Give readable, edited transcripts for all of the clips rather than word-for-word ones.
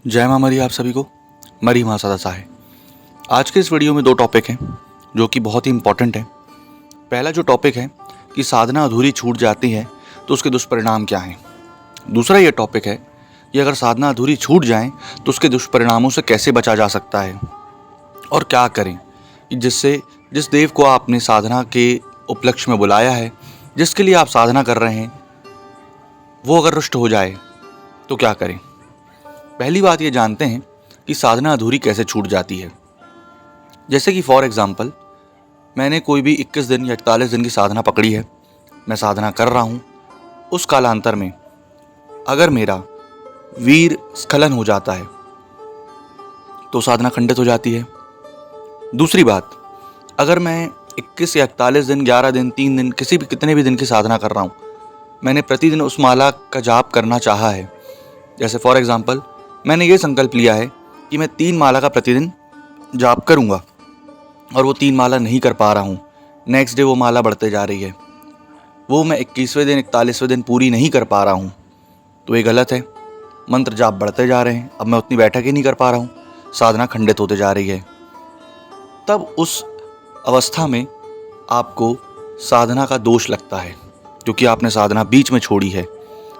जय माँ मरी आप सभी को। मरी माँ सदा सहाय। आज के इस वीडियो में दो टॉपिक हैं जो कि बहुत ही इम्पॉर्टेंट है। पहला जो टॉपिक है कि साधना अधूरी छूट जाती है तो उसके दुष्परिणाम क्या हैं। दूसरा ये टॉपिक है कि अगर साधना अधूरी छूट जाए तो उसके दुष्परिणामों से कैसे बचा जा सकता है और क्या करें कि जिससे जिस देव को आपने साधना के उपलक्ष्य में बुलाया है, जिसके लिए आप साधना कर रहे हैं, वो अगर रुष्ट हो जाए तो क्या करें। पहली बात ये जानते हैं कि साधना अधूरी कैसे छूट जाती है। जैसे कि फॉर एग्जांपल मैंने कोई भी 21 दिन या 41 दिन की साधना पकड़ी है, मैं साधना कर रहा हूँ। उस कालांतर में अगर मेरा वीर स्खलन हो जाता है तो साधना खंडित हो जाती है। दूसरी बात, अगर मैं 21 या 41 दिन, 11 दिन, 3 दिन, कितने भी दिन की साधना कर रहा हूँ, मैंने प्रतिदिन उस माला का जाप करना चाहा है। जैसे फॉर एग्जांपल मैंने ये संकल्प लिया है कि मैं 3 माला का प्रतिदिन जाप करूँगा और वो 3 माला नहीं कर पा रहा हूँ। नेक्स्ट डे वो माला बढ़ते जा रही है, वो मैं 21वें दिन, 41वें दिन पूरी नहीं कर पा रहा हूँ, तो ये गलत है। मंत्र जाप बढ़ते जा रहे हैं, अब मैं उतनी बैठक ही नहीं कर पा रहा हूँ, साधना खंडित होते जा रही है। तब उस अवस्था में आपको साधना का दोष लगता है क्योंकि आपने साधना बीच में छोड़ी है।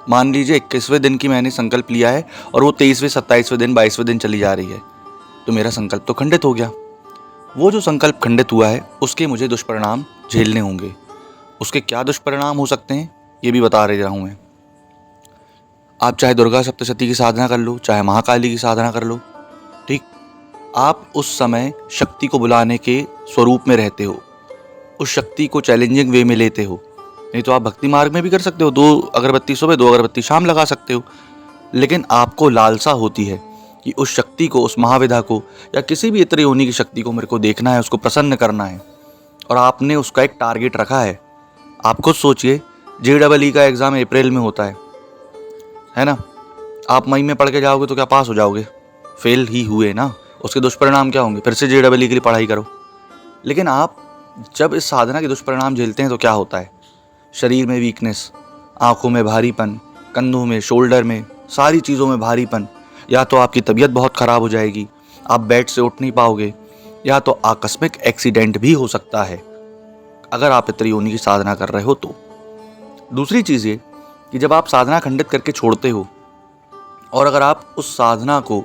मान लीजिए 21वें दिन की मैंने संकल्प लिया है और वो 23वें, 27वें दिन, 22वें दिन चली जा रही है, तो मेरा संकल्प तो खंडित हो गया। वो जो संकल्प खंडित हुआ है उसके मुझे दुष्परिणाम झेलने होंगे। उसके क्या दुष्परिणाम हो सकते हैं ये भी बता रहा हूँ मैं। आप चाहे दुर्गा सप्तशती की साधना कर लो, चाहे महाकाली की साधना कर लो, ठीक, आप उस समय शक्ति को बुलाने के स्वरूप में रहते हो, उस शक्ति को चैलेंजिंग वे में लेते हो। नहीं तो आप भक्ति मार्ग में भी कर सकते हो, 2 अगरबत्ती सुबह, 2 अगरबत्ती शाम लगा सकते हो। लेकिन आपको लालसा होती है कि उस शक्ति को, उस महाविधा को या किसी भी इतर योनि की शक्ति को मेरे को देखना है, उसको प्रसन्न करना है, और आपने उसका एक टारगेट रखा है। आप खुद सोचिए, JEE का एग्ज़ाम अप्रैल में होता है ना। आप मई में पढ़ के जाओगे तो क्या पास हो जाओगे? फेल ही हुए ना। उसके दुष्परिणाम क्या होंगे? फिर से JEE के लिए पढ़ाई करो। लेकिन आप जब इस साधना के दुष्परिणाम झेलते हैं तो क्या होता है? शरीर में वीकनेस, आँखों में भारीपन, कंधों में, शोल्डर में, सारी चीज़ों में भारीपन। या तो आपकी तबीयत बहुत ख़राब हो जाएगी, आप बेड से उठ नहीं पाओगे, या तो आकस्मिक एक्सीडेंट भी हो सकता है अगर आप पितृ योनि की साधना कर रहे हो तो। दूसरी चीज़ ये कि जब आप साधना खंडित करके छोड़ते हो और अगर आप उस साधना को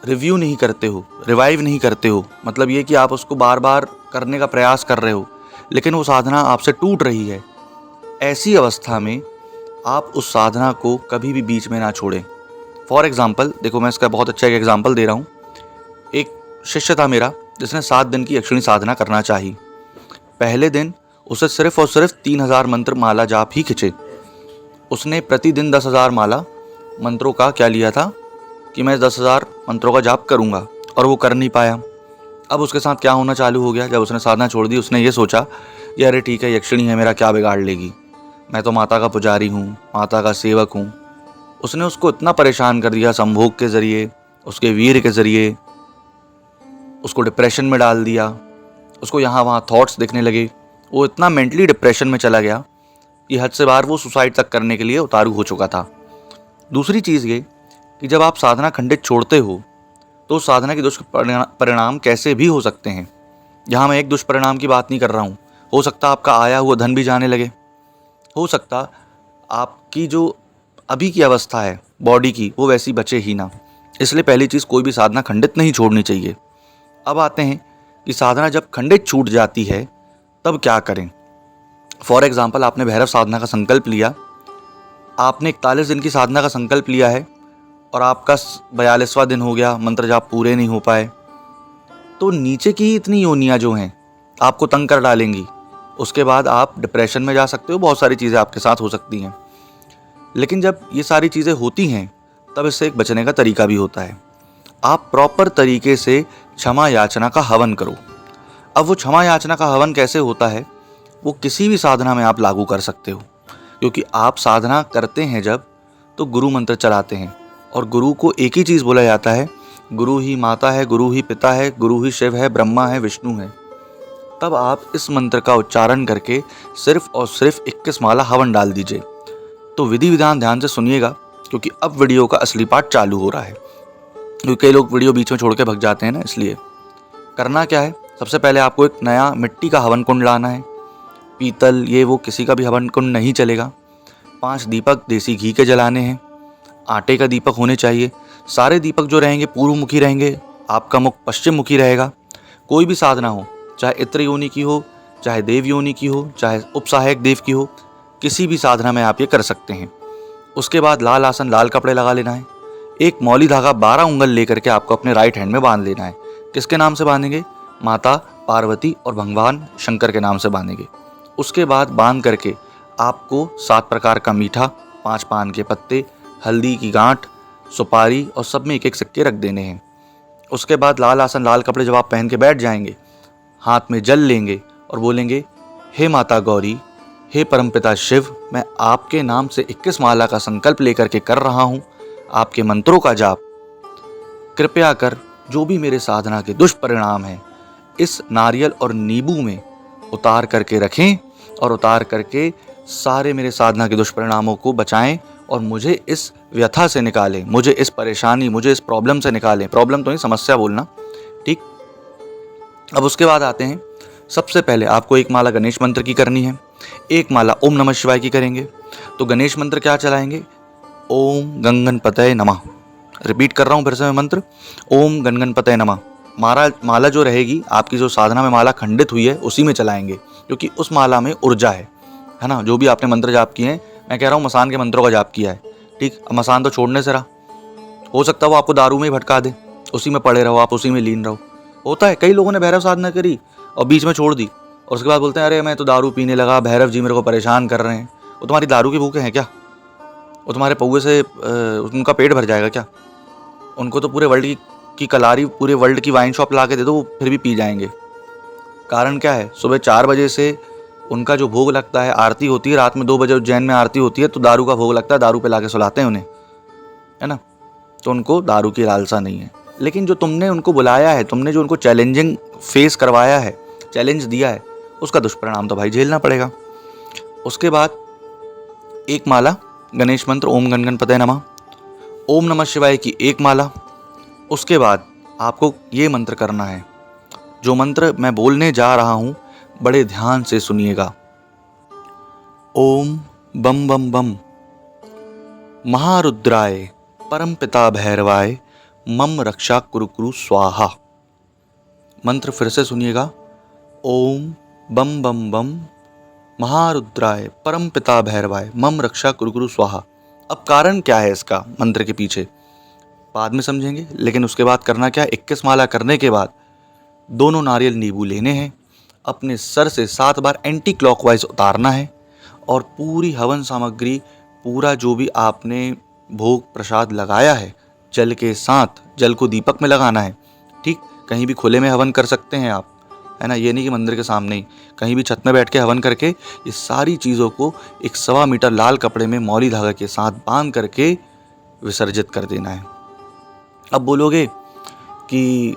रिव्यू नहीं करते हो, रिवाइव नहीं करते हो, मतलब ये कि आप उसको बार बार करने का प्रयास कर रहे हो लेकिन वो साधना आपसे टूट रही है, ऐसी अवस्था में आप उस साधना को कभी भी बीच में ना छोड़ें। फॉर एग्जाम्पल देखो, मैं इसका बहुत अच्छा एक एग्जाम्पल दे रहा हूँ। एक शिष्य था मेरा जिसने 7 दिन की यक्षिणी साधना करना चाही। पहले दिन उसे सिर्फ और सिर्फ 3000 मंत्र माला जाप ही खिंचे। उसने प्रतिदिन 10,000 माला मंत्रों का क्या लिया था कि मैं 10,000 मंत्रों का जाप करूँगा, और वो कर नहीं पाया। अब उसके साथ क्या होना चालू हो गया, जब उसने साधना छोड़ दी उसने ये सोचा कि अरे ठीक है, यक्षिणी है, मेरा क्या बिगाड़ लेगी, मैं तो माता का पुजारी हूँ, माता का सेवक हूँ। उसने उसको इतना परेशान कर दिया संभोग के ज़रिए, उसके वीर के ज़रिए, उसको डिप्रेशन में डाल दिया, उसको यहाँ वहाँ थॉट्स दिखने लगे। वो इतना मेंटली डिप्रेशन में चला गया कि हद से बाहर वो सुसाइड तक करने के लिए उतारू हो चुका था। दूसरी चीज़ ये कि जब आप साधना खंडित छोड़ते हो तो साधना के दुष्परिणाम कैसे भी हो सकते हैं। यहाँ मैं एक दुष्परिणाम की बात नहीं कर रहा हूँ, हो सकता आपका आया हुआ धन भी जाने लगे, हो सकता आपकी जो अभी की अवस्था है बॉडी की वो वैसी बचे ही ना। इसलिए पहली चीज़, कोई भी साधना खंडित नहीं छोड़नी चाहिए। अब आते हैं कि साधना जब खंडित छूट जाती है तब क्या करें। फॉर एग्जाम्पल आपने भैरव साधना का संकल्प लिया, आपने 41 दिन की साधना का संकल्प लिया है और आपका 42वां दिन हो गया, मंत्र जाप पूरे नहीं हो पाए, तो नीचे की इतनी योनियाँ जो हैं आपको तंग कर डालेंगी। उसके बाद आप डिप्रेशन में जा सकते हो, बहुत सारी चीज़ें आपके साथ हो सकती हैं। लेकिन जब ये सारी चीज़ें होती हैं तब इससे एक बचने का तरीका भी होता है। आप प्रॉपर तरीके से क्षमा याचना का हवन करो। अब वो क्षमा याचना का हवन कैसे होता है, वो किसी भी साधना में आप लागू कर सकते हो, क्योंकि आप साधना करते हैं जब तो गुरु मंत्र चलाते हैं, और गुरु को एक ही चीज़ बोला जाता है, गुरु ही माता है, गुरु ही पिता है, गुरु ही शिव है, ब्रह्मा है, विष्णु है। तब आप इस मंत्र का उच्चारण करके सिर्फ और सिर्फ 21 माला हवन डाल दीजिए। तो विधि विधान ध्यान से सुनिएगा, क्योंकि अब वीडियो का असली पार्ट चालू हो रहा है। क्योंकि कई लोग वीडियो बीच में छोड़ के भग जाते हैं ना, इसलिए। करना क्या है, सबसे पहले आपको एक नया मिट्टी का हवन कुंड लाना है। पीतल ये वो किसी का भी हवन कुंड नहीं चलेगा। 5 दीपक देसी घी के जलाने हैं। आटे का दीपक होने चाहिए। सारे दीपक जो रहेंगे पूर्व मुखी रहेंगे, आपका मुख पश्चिम मुखी रहेगा। कोई भी साधना हो, चाहे इत्र योनि की हो, चाहे देव योनि की हो, चाहे उपसहायक देव की हो, किसी भी साधना में आप ये कर सकते हैं। उसके बाद लाल आसन, लाल कपड़े लगा लेना है। एक मौली धागा 12 उंगल लेकर के आपको अपने राइट हैंड में बांध लेना है। किसके नाम से बांधेंगे? माता पार्वती और भगवान शंकर के नाम से बांधेंगे। उसके बाद बांध करके आपको 7 प्रकार का मीठा, 5 पान के पत्ते, हल्दी की गांठ, सुपारी और सब में एक एक सिक्के रख देने हैं। उसके बाद लाल आसन, लाल कपड़े जब आप पहन के बैठ जाएंगे, हाथ में जल लेंगे और बोलेंगे, हे माता गौरी, हे परमपिता शिव, मैं आपके नाम से 21 माला का संकल्प लेकर के कर रहा हूँ। आपके मंत्रों का जाप कृपया कर जो भी मेरे साधना के दुष्परिणाम हैं इस नारियल और नींबू में उतार करके रखें और उतार करके सारे मेरे साधना के दुष्परिणामों को बचाएं और मुझे इस व्यथा से निकालें, मुझे इस परेशानी, मुझे इस प्रॉब्लम से निकालें। प्रॉब्लम तो नहीं, समस्या बोलना, ठीक। अब उसके बाद आते हैं, सबसे पहले आपको एक माला गणेश मंत्र की करनी है, एक माला ओम नमः शिवाय की करेंगे। तो गणेश मंत्र क्या चलाएंगे? ओम गंगणपतये नमः। रिपीट कर रहा हूँ फिर से मैं मंत्र, ओम गणगणपतये नमः। माला जो रहेगी आपकी, जो साधना में माला खंडित हुई है उसी में चलाएंगे, क्योंकि उस माला में ऊर्जा है ना। जो भी आपने मंत्र जाप किए हैं, मैं कह रहा हूँ मसान के मंत्रों का जाप किया है, ठीक। अब मसान तो छोड़ने से रहा, हो सकता है वो आपको दारू में ही भटका दे, उसी में पड़े रहो, आप उसी में लीन रहो। होता है, कई लोगों ने भैरव साधना करी और बीच में छोड़ दी और उसके बाद बोलते हैं, अरे मैं तो दारू पीने लगा, भैरव जी मेरे को परेशान कर रहे हैं। वो तुम्हारी दारू के भूखे हैं क्या? वो तुम्हारे पौए से उनका पेट भर जाएगा क्या? उनको तो पूरे वर्ल्ड की कलारी, पूरे वर्ल्ड की वाइन शॉप ला के दे दो, वो फिर भी पी जाएंगे। कारण क्या है? सुबह 4 बजे से उनका जो भोग लगता है, आरती होती है, रात में 2 बजे उज्जैन में आरती होती है, तो दारू का भोग लगता है, दारू पे ला के सुलाते हैं उन्हें, है ना। तो उनको दारू की लालसा नहीं है। लेकिन जो तुमने उनको बुलाया है, तुमने जो उनको चैलेंजिंग फेस करवाया है, चैलेंज दिया है, उसका दुष्परिणाम तो भाई झेलना पड़ेगा। उसके बाद एक माला गणेश मंत्र ओम गणगणपतये नमः, ओम नमः शिवाय की एक माला। उसके बाद आपको ये मंत्र करना है, जो मंत्र मैं बोलने जा रहा हूँ बड़े ध्यान से सुनिएगा। ओम बम बम बम महारुद्राय परमपिता भैरवाय मम रक्षा कुरु कुरु स्वाहा। मंत्र फिर से सुनिएगा, ओम बम बम बम महारुद्राय परमपिता भैरवाय मम रक्षा कुरु कुरु स्वाहा। अब कारण क्या है इसका मंत्र के पीछे, बाद में समझेंगे। लेकिन उसके बाद करना क्या है, 21 माला करने के बाद दोनों नारियल नींबू लेने हैं, अपने सर से 7 बार एंटी क्लॉकवाइज उतारना है और पूरी हवन सामग्री, पूरा जो भी आपने भोग प्रसाद लगाया है, जल के साथ, जल को दीपक में लगाना है, ठीक। कहीं भी खुले में हवन कर सकते हैं आप, है ना। ये नहीं कि मंदिर के सामने ही, कहीं भी छत में बैठ के हवन करके ये सारी चीज़ों को 1.25 मीटर लाल कपड़े में मौली धागा के साथ बांध करके विसर्जित कर देना है। अब बोलोगे कि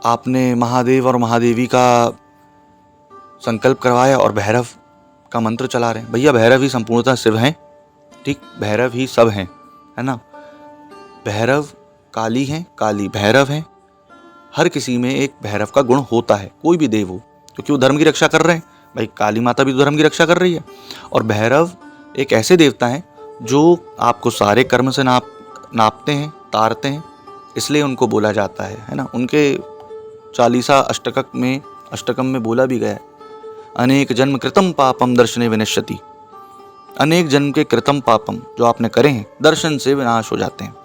आपने महादेव और महादेवी का संकल्प करवाया और भैरव का मंत्र चला रहे हैं। भैया भैरव ही संपूर्णतः शिव हैं, ठीक। भैरव ही सब हैं, है ना। भैरव काली हैं, काली भैरव हैं। हर किसी में एक भैरव का गुण होता है, कोई भी देव हो, क्योंकि वो धर्म की रक्षा कर रहे हैं। भाई काली माता भी तो धर्म की रक्षा कर रही है। और भैरव एक ऐसे देवता हैं जो आपको सारे कर्म से नापते हैं, तारते हैं, इसलिए उनको बोला जाता है ना। उनके 40 अष्टकम में बोला भी गया है, अनेक जन्म कृतम पापम दर्शने विनश्यति। अनेक जन्म के कृतम पापम जो आपने करे हैं, दर्शन से विनाश हो जाते हैं।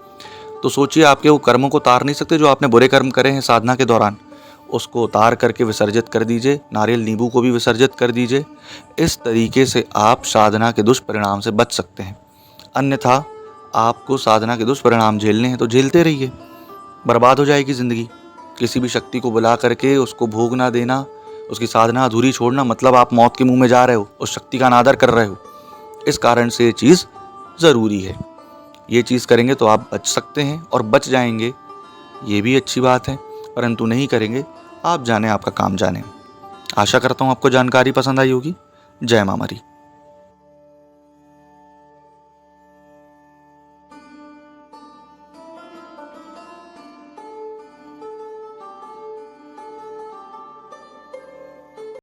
तो सोचिए, आपके वो कर्मों को तार नहीं सकते जो आपने बुरे कर्म करे हैं साधना के दौरान, उसको उतार करके विसर्जित कर दीजिए। नारियल नींबू को भी विसर्जित कर दीजिए। इस तरीके से आप साधना के दुष्परिणाम से बच सकते हैं। अन्यथा आपको साधना के दुष्परिणाम झेलने हैं तो झेलते रहिए, बर्बाद हो जाएगी ज़िंदगी। किसी भी शक्ति को बुला करके उसको भोग ना देना, उसकी साधना अधूरी छोड़ना, मतलब आप मौत के मुंह में जा रहे हो, उस शक्ति का अनादर कर रहे हो। इस कारण से ये चीज़ ज़रूरी है। ये चीज़ करेंगे तो आप बच सकते हैं और बच जाएंगे, ये भी अच्छी बात है। परंतु नहीं करेंगे, आप जाने आपका काम जाने। आशा करता हूँ आपको जानकारी पसंद आई होगी। जय मां मरी।